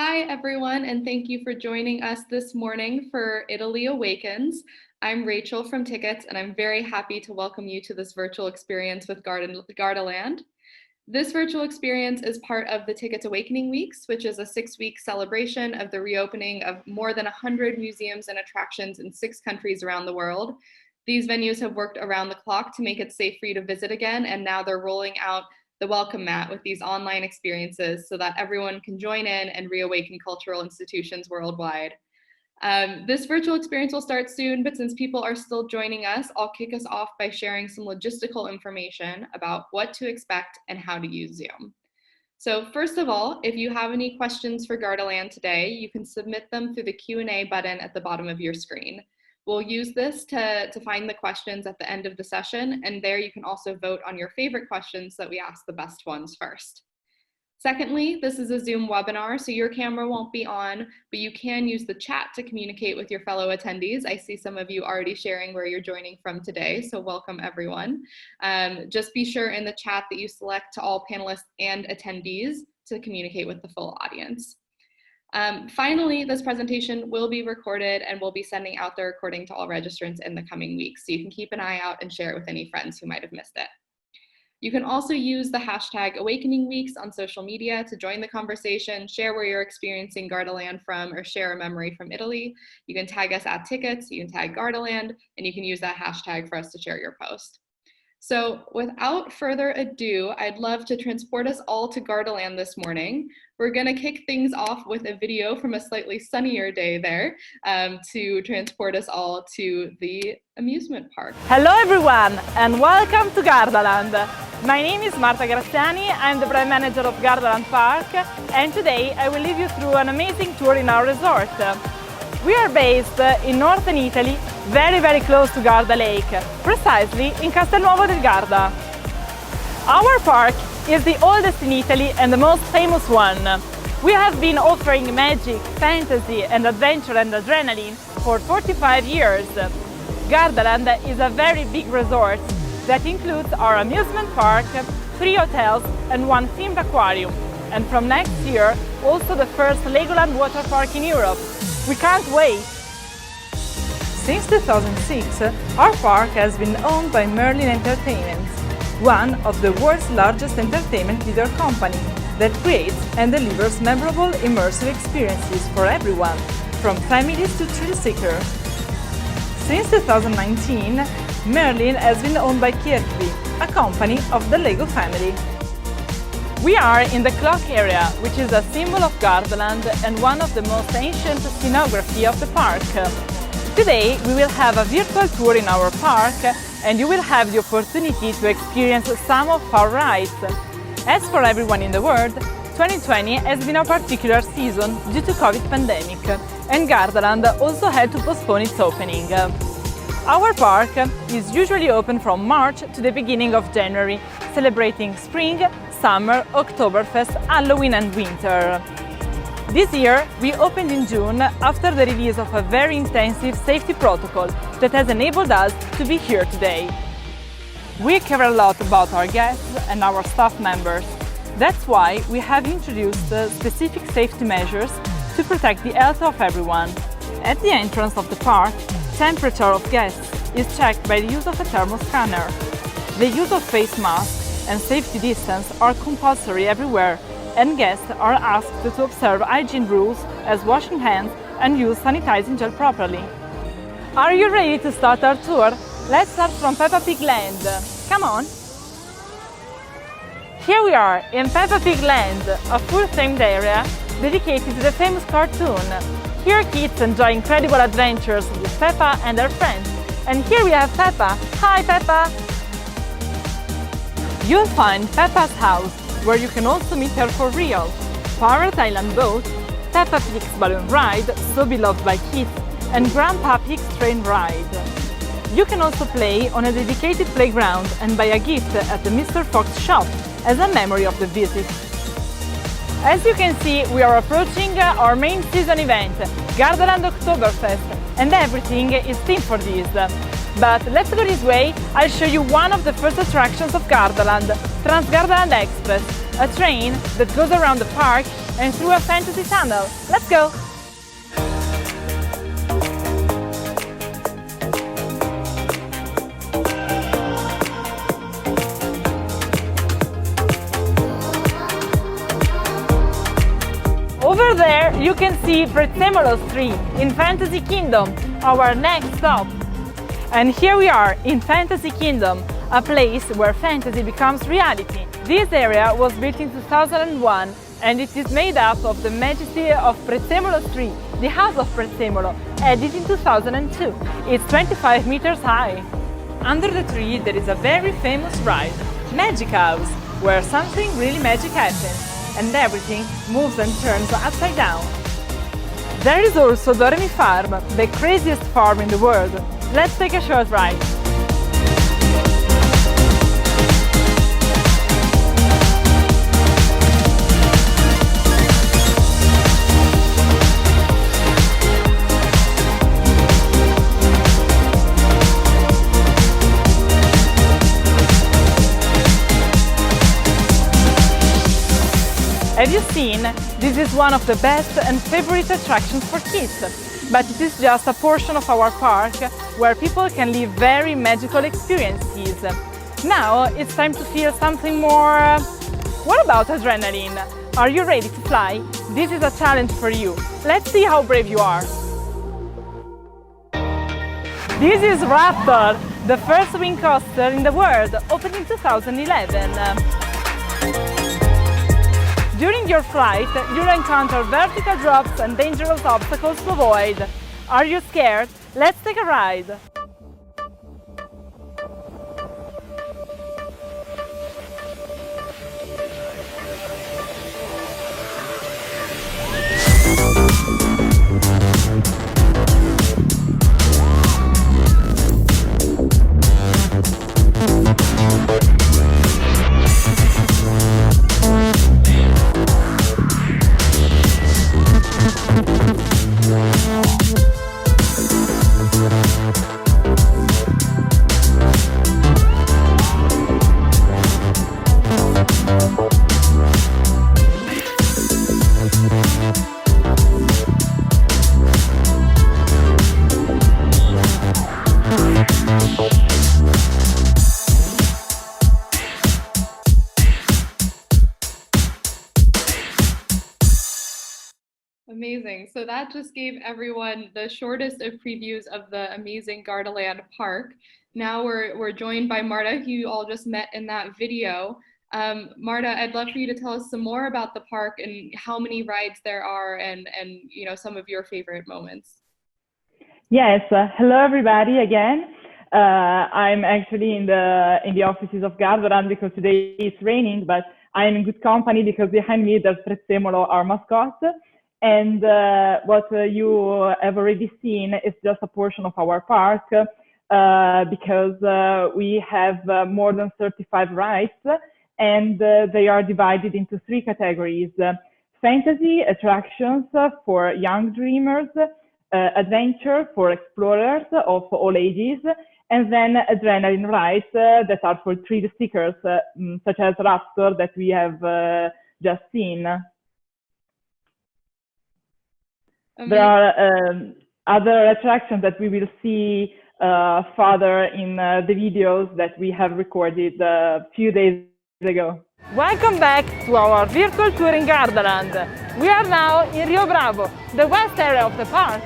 Hi, everyone, and thank you for joining us this morning for Italy Awakens. I'm Rachel from Tiqets, and I'm very happy to welcome you to this virtual experience with Gardaland. This virtual experience is part of the Tiqets Awakening Weeks, which is a 6-week celebration of the reopening of more than 100 museums and attractions in 6 countries around the world. These venues have worked around the clock to make it safe for you to visit again, and now they're rolling out the welcome mat with these online experiences so that everyone can join in and reawaken cultural institutions worldwide. This virtual experience will start soon, but since people are still joining us, I'll kick us off by sharing some logistical information about what to expect and how to use Zoom. So first of all, if you have any questions for Gardaland today, you can submit them through the Q&A button at the bottom of your screen. We'll use this to find the questions at the end of the session, and there you can also vote on your favorite questions so that we ask the best ones first. Secondly, this is a Zoom webinar, so your camera won't be on, but you can use the chat to communicate with your fellow attendees. I see some of you already sharing where you're joining from today, so welcome everyone. Just be sure in the chat that you select to all panelists and attendees to communicate with the full audience. Finally, this presentation will be recorded and we'll be sending out the recording to all registrants in the coming weeks, so you can keep an eye out and share it with any friends who might have missed it. You can also use the hashtag Awakening Weeks on social media to join the conversation, share where you're experiencing Gardaland from, or share a memory from Italy. You can tag us at Tiqets, you can tag Gardaland, and you can use that hashtag for us to share your post. So without further ado, I'd love to transport us all to Gardaland this morning. We're gonna kick things off with a video from a slightly sunnier day there to transport us all to the amusement park. Hello everyone and welcome to Gardaland. My name is Marta Graziani, I'm the brand manager of Gardaland Park, and today I will lead you through an amazing tour in our resort. We are based in northern Italy, very close to Garda Lake, precisely in Castelnuovo del Garda. Our park is the oldest in Italy and the most famous one. We have been offering magic, fantasy and adventure and adrenaline for 45 years. Gardaland is a very big resort that includes our amusement park, 3 hotels and 1 themed aquarium. And from next year, also the first LEGOLAND Water Park in Europe. We can't wait! Since 2006, our park has been owned by Merlin Entertainment, one of the world's largest entertainment video company that creates and delivers memorable, immersive experiences for everyone, from families to thrill seekers. Since 2019, Merlin has been owned by Kirkby, a company of the LEGO family. We are in the clock area, which is a symbol of Gardaland and one of the most ancient scenography of the park. Today we will have a virtual tour in our park and you will have the opportunity to experience some of our rides. As for everyone in the world, 2020 has been a particular season due to COVID pandemic, and Gardaland also had to postpone its opening. Our park is usually open from March to the beginning of January, celebrating spring, summer, Oktoberfest, Halloween and winter. This year we opened in June after the release of a very intensive safety protocol that has enabled us to be here today. We care a lot about our guests and our staff members. That's why we have introduced specific safety measures to protect the health of everyone. At the entrance of the park, temperature of guests is checked by the use of a thermal scanner. The use of face masks and safety distance are compulsory everywhere, and guests are asked to observe hygiene rules as washing hands and use sanitizing gel properly. Are you ready to start our tour? Let's start from Peppa Pig Land. Come on! Here we are in Peppa Pig Land, a full-themed area dedicated to the famous cartoon. Here kids enjoy incredible adventures with Peppa and her friends. And here we have Peppa. Hi Peppa! You'll find Peppa's house, where you can also meet her for real. Pirate Island boat, Peppa Pig's balloon ride, so beloved by kids, and Grandpa Pig's train ride. You can also play on a dedicated playground and buy a gift at the Mr. Fox shop as a memory of the visit. As you can see, we are approaching our main season event, Gardaland Oktoberfest, and everything is themed for this. But let's go this way, I'll show you one of the first attractions of Gardaland, Gardaland Express, a train that goes around the park and through a fantasy tunnel. Let's go! Over there you can see Prezzemolo's tree in Fantasy Kingdom, our next stop. And here we are in Fantasy Kingdom, a place where fantasy becomes reality. This area was built in 2001 and it is made up of the majesty of Prezzemolo's tree, the house of Prezzemolo, added in 2002. It's 25 meters high. Under the tree there is a very famous ride, Magic House, where something really magic happens and everything moves and turns upside down. There is also Doremi Farm, the craziest farm in the world. Let's take a short ride. Have you seen? This is one of the best and favorite attractions for kids, but it is just a portion of our park where people can live very magical experiences. Now it's time to feel something more... What about adrenaline? Are you ready to fly? This is a challenge for you. Let's see how brave you are. This is Raptor, the first wing coaster in the world, opened in 2011. During your flight, you'll encounter vertical drops and dangerous obstacles to avoid. Are you scared? Let's take a ride! Amazing. So that just gave everyone the shortest of previews of the amazing Gardaland Park. Now we're joined by Marta, who you all just met in that video. Marta, I'd love for you to tell us some more about the park and how many rides there are and you know, some of your favorite moments. Yes, hello everybody again. I'm actually in the offices of Gardaland because today it's raining, but I'm in good company because behind me there's Prezzemolo, our mascot. And what you have already seen is just a portion of our park because we have more than 35 rides and they are divided into 3 categories. Fantasy attractions for young dreamers, adventure for explorers of all ages, and then adrenaline rides that are for thrill seekers, such as Raptor that we have just seen. There are other attractions that we will see further in the videos that we have recorded a few days ago. Welcome back to our virtual tour in Gardaland. We are now in Rio Bravo, the west area of the park.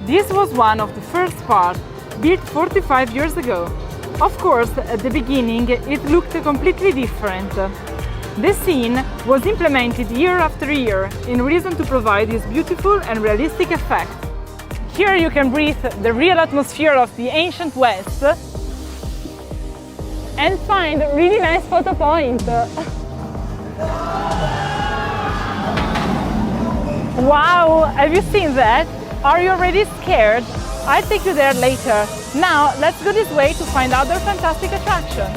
This was one of the first parks, built 45 years ago. Of course, at the beginning it looked completely different. The scene was implemented year after year in reason to provide this beautiful and realistic effect. Here you can breathe the real atmosphere of the ancient West and find really nice photo points. Wow, have you seen that? Are you already scared? I'll take you there later. Now let's go this way to find other fantastic attractions.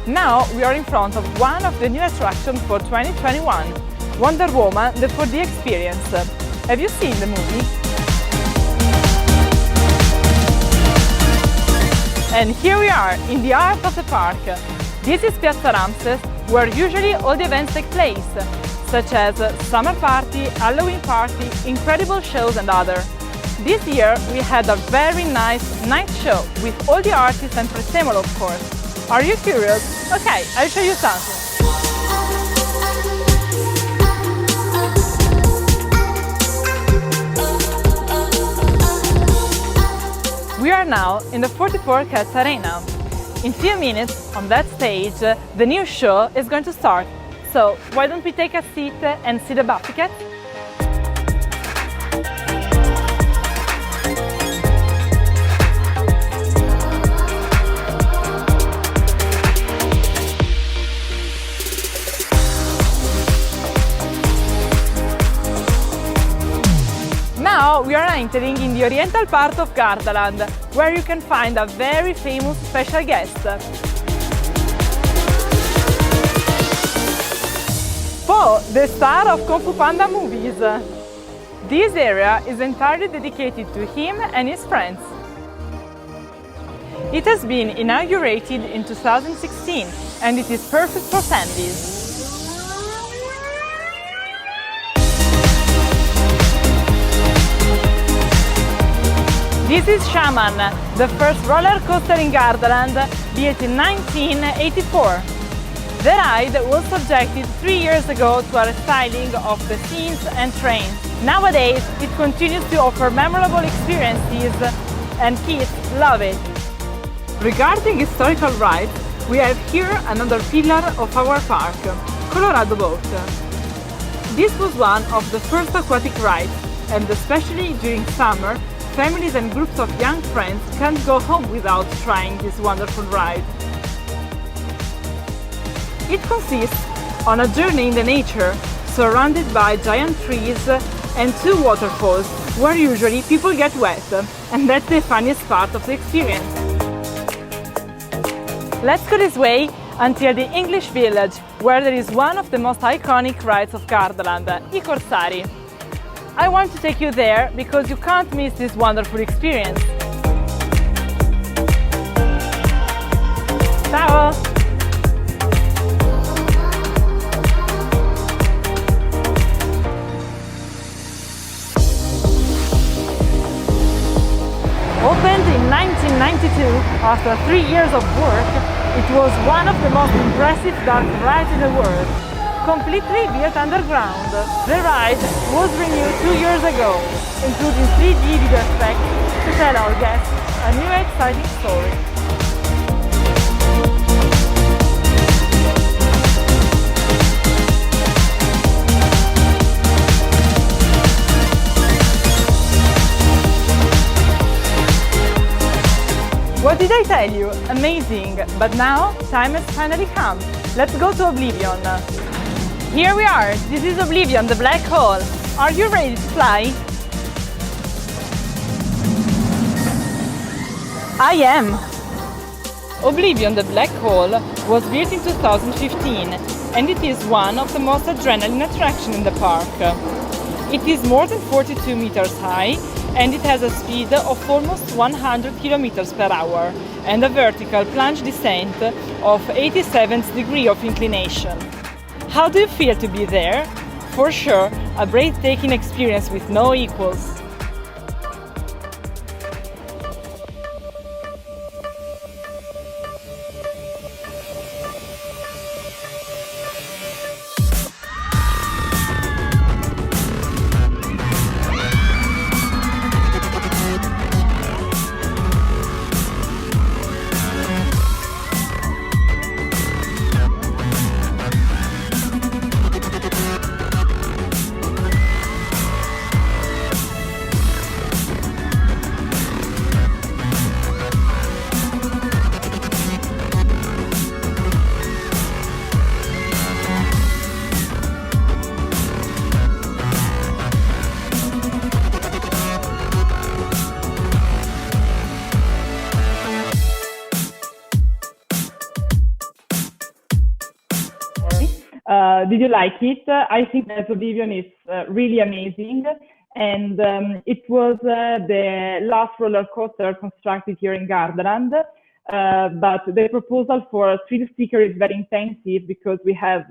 Now we are in front of one of the new attractions for 2021, Wonder Woman, the 4D experience. Have you seen the movie? And here we are, in the heart of the park. This is Piazza Ramses, where usually all the events take place, such as summer party, Halloween party, incredible shows and other. This year we had a very nice night show with all the artists and prezzemolo, of course. Are you curious? Okay, I'll show you something. We are now in the 44 Cats Arena. In a few minutes, on that stage, the new show is going to start. So, why don't we take a seat and see the Buffy Cats? Now we are entering in the oriental part of Gardaland, where you can find a very famous special guest. Po, the star of Kung Fu Panda movies. This area is entirely dedicated to him and his friends. It has been inaugurated in 2016 and it is perfect for families. This is Shaman, the first roller coaster in Gardaland, built in 1984. The ride was subjected 3 years ago to a restyling of the scenes and trains. Nowadays, it continues to offer memorable experiences and kids love it. Regarding historical rides, we have here another pillar of our park, Colorado Boat. This was one of the first aquatic rides, and especially during summer, families and groups of young friends can't go home without trying this wonderful ride. It consists on a journey in the nature, surrounded by giant trees and 2 waterfalls, where usually people get wet, and that's the funniest part of the experience. Let's go this way until the English village, where there is one of the most iconic rides of Gardaland, the Corsari. I want to take you there because you can't miss this wonderful experience. Ciao! Opened in 1992, after 3 years of work, it was one of the most impressive dark rides in the world. Completely built underground. The ride was renewed 2 years ago, including 3D video effects to tell our guests a new exciting story. What did I tell you? Amazing! But now, time has finally come. Let's go to Oblivion. Here we are! This is Oblivion, the black hole. Are you ready to fly? I am! Oblivion, the black hole, was built in 2015 and it is one of the most adrenaline attractions in the park. It is more than 42 meters high and it has a speed of almost 100 kilometers per hour and a vertical plunge descent of 87 degrees of inclination. How do you feel to be there? For sure, a breathtaking experience with no equals. Did you like it? I think that Oblivion is really amazing, and it was the last roller coaster constructed here in Gardaland. but the proposal for thrill seeker is very intensive because we have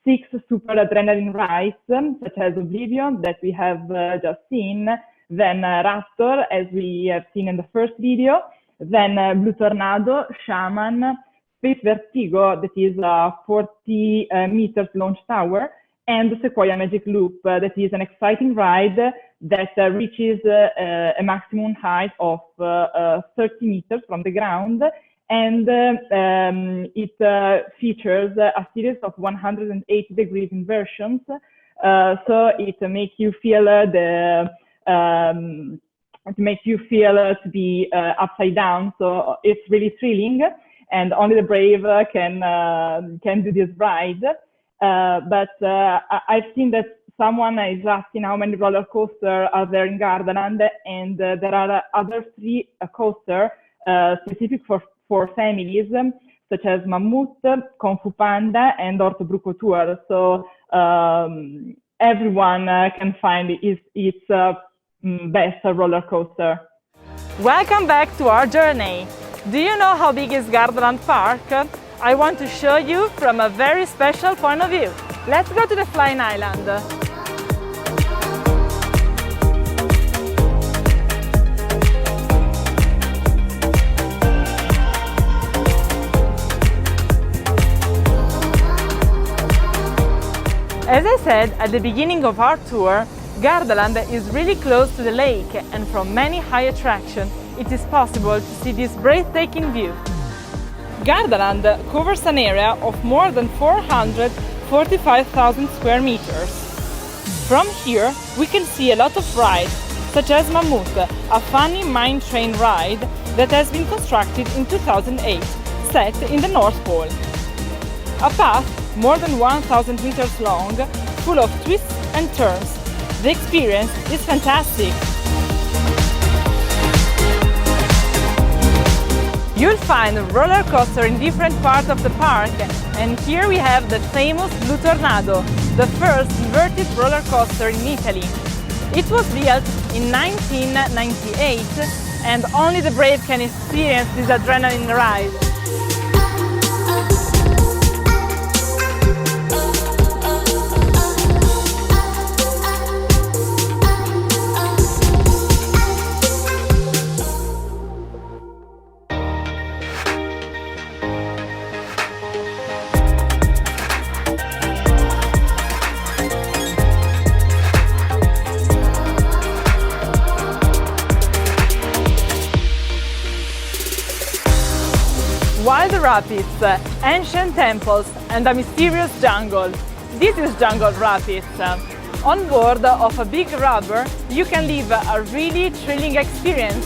6 super adrenaline rides, such as Oblivion that we have just seen, then Raptor, as we have seen in the first video, then Blue Tornado, Shaman, Space Vertigo, that is a 40 meters launch tower, and Sequoia Magic Loop, that is an exciting ride that reaches a maximum height of 30 meters from the ground, and it features a series of 180-degree inversions, so it makes you feel to be upside down. So it's really thrilling, and only the brave can do this ride. But I've seen that someone is asking how many roller coasters are there in Gardaland, and there are other 3 coasters specific for families, such as Mammoth, Kung Fu Panda, and Ortobruco Tour. So everyone can find its best roller coaster. Welcome back to our journey. Do you know how big is Gardaland Park? I want to show you from a very special point of view. Let's go to the Flying Island. As I said at the beginning of our tour, Gardaland is really close to the lake, and from many high attractions it is possible to see this breathtaking view. Gardaland covers an area of more than 445,000 square meters. From here we can see a lot of rides, such as Mammoth, a funny mine train ride that has been constructed in 2008, set in the North Pole. A path more than 1,000 meters long, full of twists and turns. The experience is fantastic. You'll find a roller coaster in different parts of the park, and here we have the famous Blue Tornado, the first inverted roller coaster in Italy. It was built in 1998, and only the brave can experience this adrenaline ride. Wild rapids, ancient temples, and a mysterious jungle. This is Jungle Rapids. On board of a big rubber, you can live a really thrilling experience.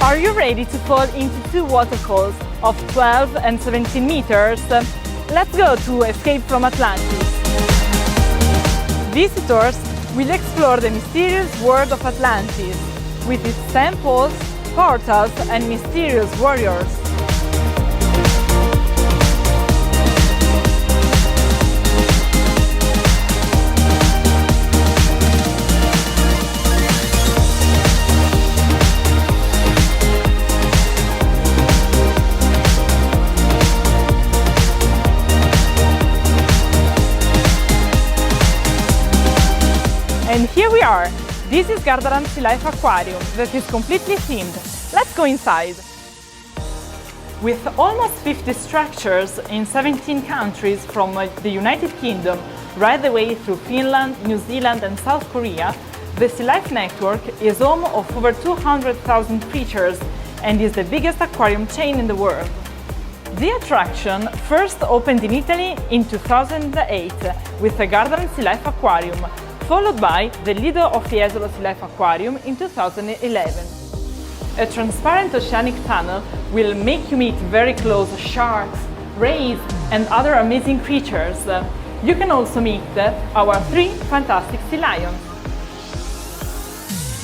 Are you ready to fall into 2 waterfalls of 12 and 17 meters? Let's go to Escape from Atlantis. Visitors will explore the mysterious world of Atlantis, with its temples, portals, and mysterious warriors. And here we are. This is Gardaland SEA LIFE Aquarium that is completely themed. Let's go inside. With almost 50 structures in 17 countries from the United Kingdom right the way through Finland, New Zealand and South Korea, the SEA LIFE network is home of over 200,000 creatures and is the biggest aquarium chain in the world. The attraction first opened in Italy in 2008 with the Gardaland SEA LIFE Aquarium, followed by the Lido of Jesolo SEA LIFE Aquarium in 2011. A transparent oceanic tunnel will make you meet very close sharks, rays and other amazing creatures. You can also meet our 3 fantastic sea lions.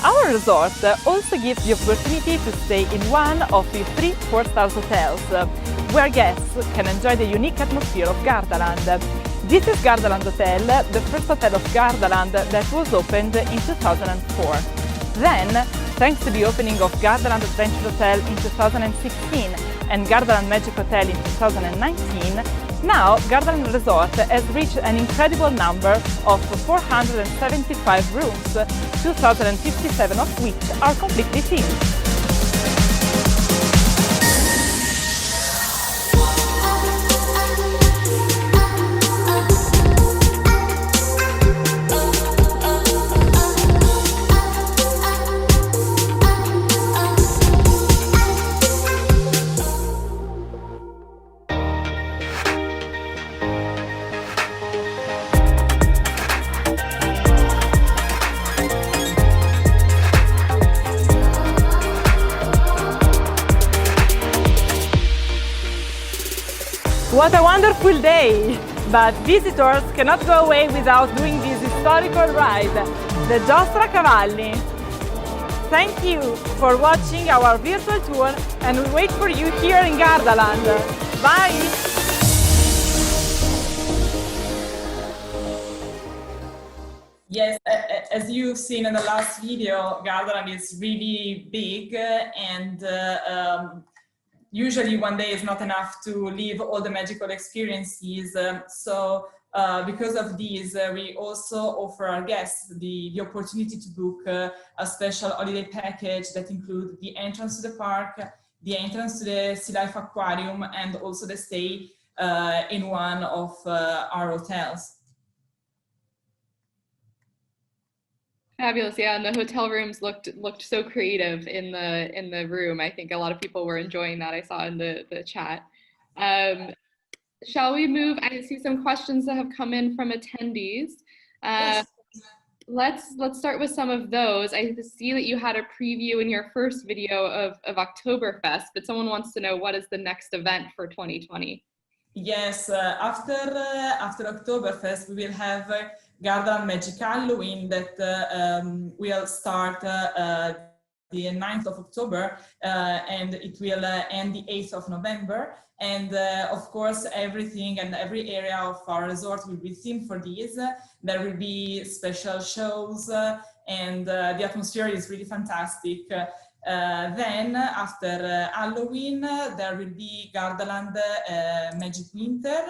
Our resort also gives the opportunity to stay in one of the 3 4-star hotels, where guests can enjoy the unique atmosphere of Gardaland. This is Gardaland Hotel, the first hotel of Gardaland that was opened in 2004. Then, thanks to the opening of Gardaland Adventure Hotel in 2016 and Gardaland Magic Hotel in 2019, now Gardaland Resort has reached an incredible number of 475 rooms, 2,057 of which are completely themed. What a wonderful day! But visitors cannot go away without doing this historical ride, the Giostra Cavalli. Thank you for watching our virtual tour, and we wait for you here in Gardaland. Bye! Yes, as you've seen in the last video, Gardaland is really big, and usually one day is not enough to live all the magical experiences. So because of these, we also offer our guests the opportunity to book a special holiday package that includes the entrance to the park, the entrance to the SEA LIFE Aquarium, and also the stay in one of our hotels. Fabulous, yeah, and the hotel rooms looked so creative in the room. I think a lot of people were enjoying that. I saw in the chat. Shall we move? I see some questions that have come in from attendees. Yes. Let's start with some of those. I see that you had a preview in your first video of Oktoberfest, but someone wants to know, what is the next event for 2020? Yes, after Oktoberfest, we will have Gardaland Magic Halloween that will start the 9th of October and it will end the 8th of November. And of course, everything and every area of our resort will be themed for these. There will be special shows and the atmosphere is really fantastic. Then after Halloween, there will be Gardaland Magic Winter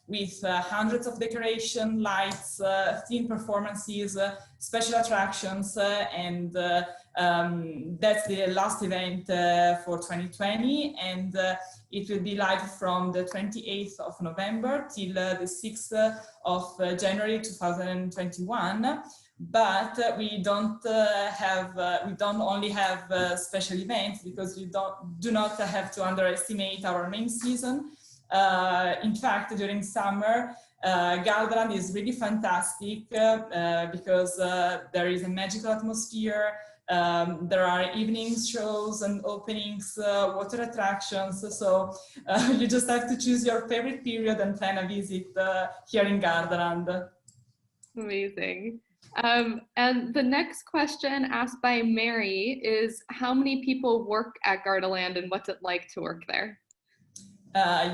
with hundreds of decoration, lights, theme performances, special attractions, and that's the last event for 2020. And it will be live from the 28th of November till the 6th of January 2021. But we don't only have special events, because we do not have to underestimate our main season. In fact, during summer, Gardaland is really fantastic because there is a magical atmosphere. There are evening shows and openings, water attractions. So you just have to choose your favorite period and plan a visit here in Gardaland. Amazing. And the next question asked by Mary is, how many people work at Gardaland and what's it like to work there?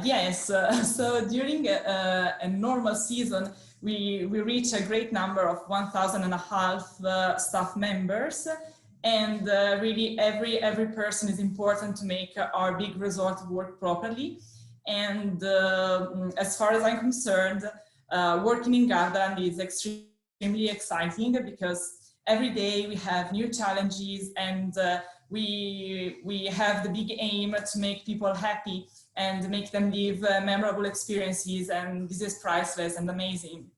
Yes, so during a normal season, we reach a great number of 1,500 staff members, and really every person is important to make our big resort work properly. And as far as I'm concerned, working in Gardaland is extremely exciting, because every day we have new challenges, and we have the big aim to make people happy and make them live memorable experiences, and this is priceless and amazing.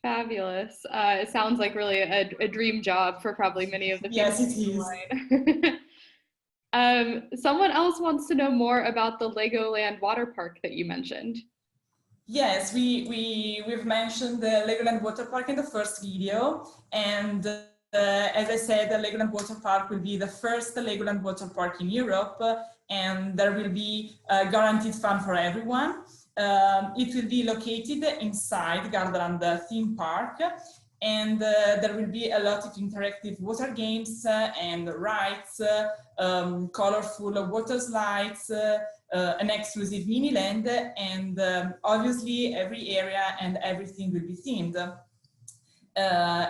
Fabulous. It sounds like really a dream job for probably many of the people. Yes, it is. Someone else wants to know more about the LEGOLAND Water Park that you mentioned. Yes, we've mentioned the LEGOLAND Water Park in the first video, and as I said, the LEGOLAND Water Park will be the first LEGOLAND Water Park in Europe, and there will be guaranteed fun for everyone. It will be located inside Gardaland theme park, and there will be a lot of interactive water games and rides, colorful water slides, an exclusive mini land, and obviously every area and everything will be themed.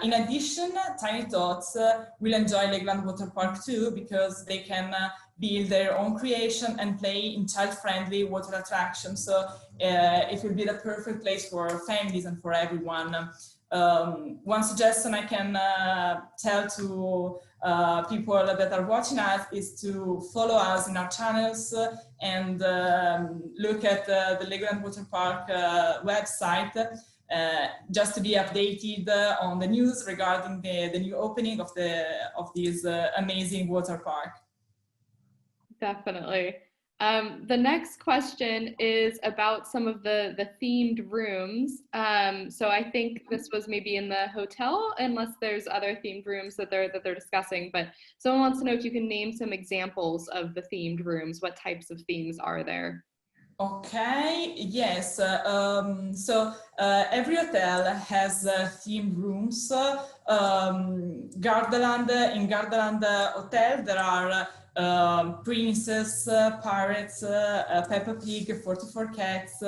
In addition, Tiny Tots will enjoy LEGOLAND Water Park too, because they can build their own creation and play in child-friendly water attractions. So it will be the perfect place for families and for everyone. One suggestion I can tell to people that are watching us is to follow us in our channels and look at the LEGOLAND Water Park website, just to be updated on the news regarding the new opening of this amazing water park. Definitely. The next question is about some of the themed rooms. So I think this was maybe in the hotel, unless there's other themed rooms that they're discussing. But someone wants to know if you can name some examples of the themed rooms. What types of themes are there? Okay, yes. So every hotel has themed rooms. Gardaland, in Gardaland Hotel, there are princess, pirates, Peppa Pig, 44 cats,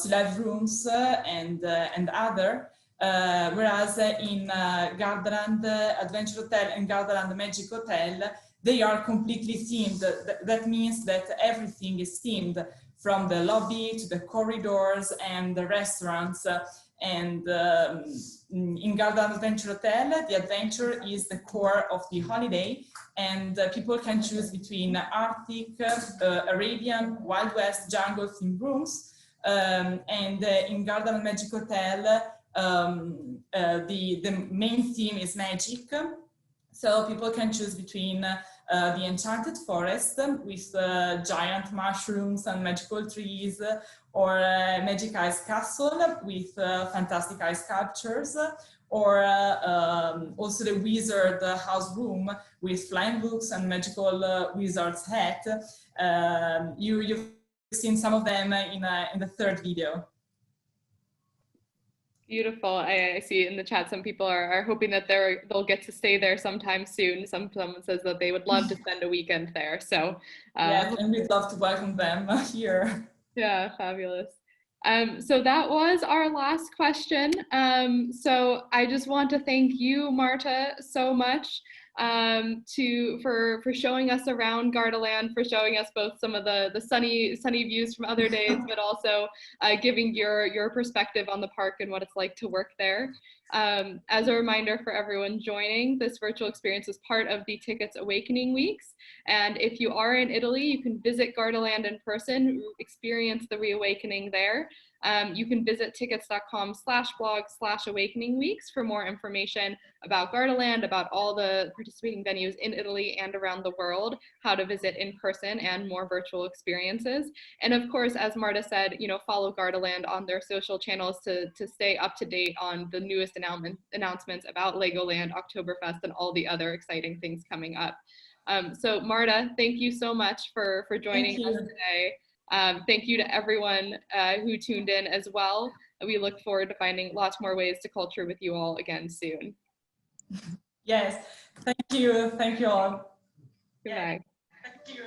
sled rooms, and other. Whereas in Gardaland Adventure Hotel and Gardaland Magic Hotel, they are completely themed. That means that everything is themed, from the lobby to the corridors and the restaurants. And in Gardaland Adventure Hotel, the adventure is the core of the holiday, and people can choose between Arctic, Arabian, Wild West, jungle themed rooms. And in Gardaland Magic Hotel, the main theme is magic. So people can choose between the enchanted forest with giant mushrooms and magical trees, or magic ice castle with fantastic ice sculptures, or also the wizard house room with flying books and magical wizard's hat. You've seen some of them in the third video. Beautiful. I see in the chat some people are hoping that they'll get to stay there sometime soon. Someone says that they would love to spend a weekend there. So yes, and we'd love to welcome them here. Yeah, fabulous. So that was our last question. So I just want to thank you, Marta, so much for showing us around Gardaland, for showing us both some of the sunny views from other days, but also giving your perspective on the park and what it's like to work there. As a reminder for everyone joining, this virtual experience is part of the Tiqets Awakening Weeks. And if you are in Italy, you can visit Gardaland in person, experience the reawakening there. You can visit tiqets.com/blog/awakening weeks for more information about Gardaland, about all the participating venues in Italy and around the world, how to visit in person, and more virtual experiences. And of course, as Marta said, follow Gardaland on their social channels to stay up to date on the newest announcements about LEGOLAND, Oktoberfest, and all the other exciting things coming up. So Marta, thank you so much for joining us today. Thank you to everyone who tuned in as well. We look forward to finding lots more ways to culture with you all again soon. Yes, thank you all. Goodbye. Thank you.